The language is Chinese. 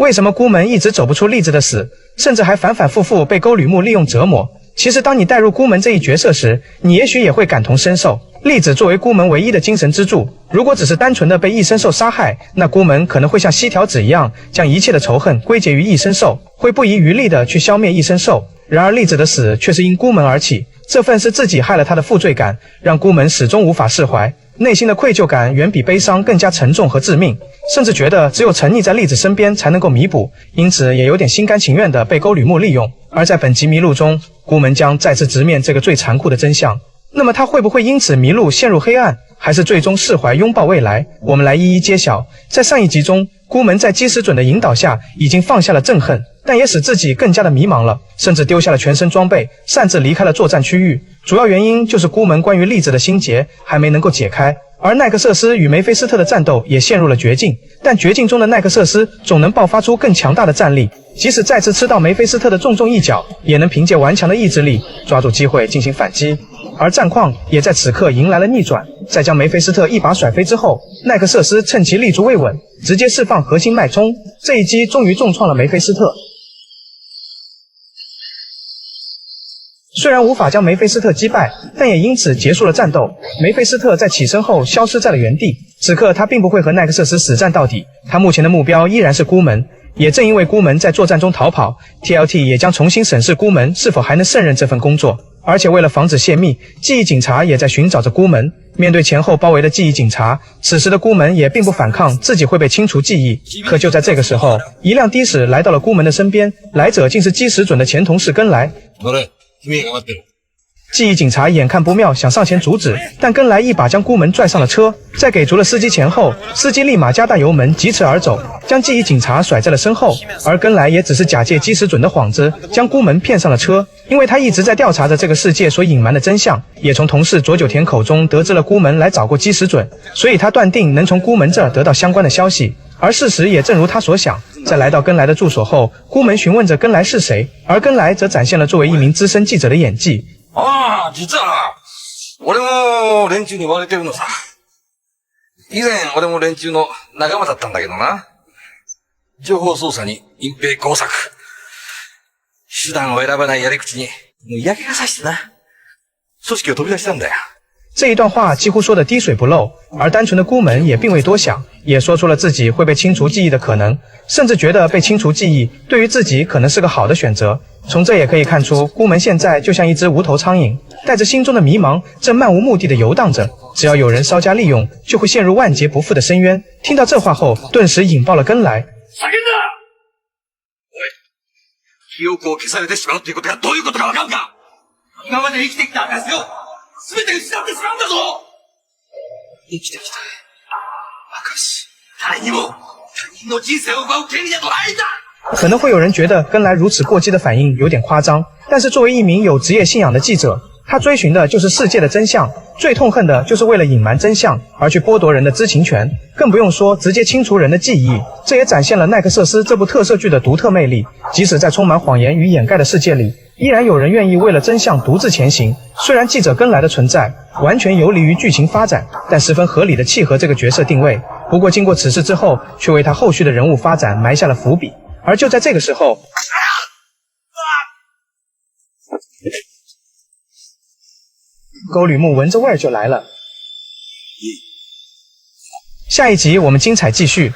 为什么孤门一直走不出栗子的死，甚至还反反复复被沟吕木利用折磨？其实当你带入孤门这一角色时，你也许也会感同身受。栗子作为孤门唯一的精神支柱，如果只是单纯的被异生兽杀害，那孤门可能会像西条子一样，将一切的仇恨归结于异生兽，会不遗余力的去消灭异生兽。然而栗子的死却是因孤门而起，这份是自己害了他的负罪感，让孤门始终无法释怀，内心的愧疚感远比悲伤更加沉重和致命，甚至觉得只有沉溺在栗子身边才能够弥补，因此也有点心甘情愿的被沟吕木利用。而在本集迷路中，孤门将再次直面这个最残酷的真相。那么他会不会因此迷路陷入黑暗，还是最终释怀拥抱未来？我们来一一揭晓。在上一集中，孤门在基石准的引导下已经放下了憎恨，但也使自己更加的迷茫了，甚至丢下了全身装备，擅自离开了作战区域。主要原因就是孤门关于栗子的心结还没能够解开，而奈克瑟斯与梅菲斯特的战斗也陷入了绝境。但绝境中的奈克瑟斯总能爆发出更强大的战力，即使再次吃到梅菲斯特的重重一脚，也能凭借顽强的意志力抓住机会进行反击。而战况也在此刻迎来了逆转，在将梅菲斯特一把甩飞之后，奈克瑟斯趁其立足未稳，直接释放核心脉冲，这一击终于重创了梅菲斯特。虽然无法将梅菲斯特击败，但也因此结束了战斗。梅菲斯特在起身后消失在了原地，此刻他并不会和奈克瑟斯死战到底，他目前的目标依然是孤门。也正因为孤门在作战中逃跑， TLT 也将重新审视孤门是否还能胜任这份工作。而且为了防止泄密，记忆警察也在寻找着孤门。面对前后包围的记忆警察，此时的孤门也并不反抗自己会被清除记忆。可就在这个时候，一辆的士来到了孤门的身边，来者竟是基石准的前同事根来。记忆警察眼看不妙，想上前阻止，但根来一把将孤门拽上了车，在给足了司机钱后，司机立马加大油门疾驰而走，将记忆警察甩在了身后。而根来也只是假借基石准的幌子，将孤门骗上了车，因为他一直在调查着这个世界所隐瞒的真相，也从同事佐久田口中得知了孤门来找过基石准，所以他断定能从孤门这儿得到相关的消息。而事实也正如他所想，在来到根来的住所後，孤門詢問着根來是誰，而根來則展現了作為一名資深記者的演技。実は、俺も連中に追われてるのさ。以前俺も連中の仲間だったんだけどな。情報操作に隠蔽工作。手段を選ばないやり口に、もう嫌気がさしてな。組織を飛び出したんだよ。这一段话几乎说得滴水不漏，而单纯的孤门也并未多想，也说出了自己会被清除记忆的可能，甚至觉得被清除记忆对于自己可能是个好的选择。从这也可以看出，孤门现在就像一只无头苍蝇，带着心中的迷茫，正漫无目的的游荡着。只要有人稍加利用，就会陷入万劫不复的深渊。听到这话后，顿时引爆了根来。叫んだ！おい、記憶を消されてしまうということがどういうことかわかんか？今まで生きてきた証を全て失ってしまうんだぞ！生きてきた証、誰にも他人の人生を奪う権利などないんだ！可能会有人觉得根来如此过激的反应有点夸张，但是作为一名有职业信仰的记者，他追寻的就是世界的真相，最痛恨的就是为了隐瞒真相而去剥夺人的知情权，更不用说直接清除人的记忆。这也展现了奈克瑟斯这部特摄剧的独特魅力，即使在充满谎言与掩盖的世界里，依然有人愿意为了真相独自前行。虽然记者根来的存在完全游离于剧情发展，但十分合理的契合这个角色定位。不过经过此事之后，却为他后续的人物发展埋下了伏笔。而就在这个时候，沟吕木闻着味儿就来了。下一集我们精彩继续。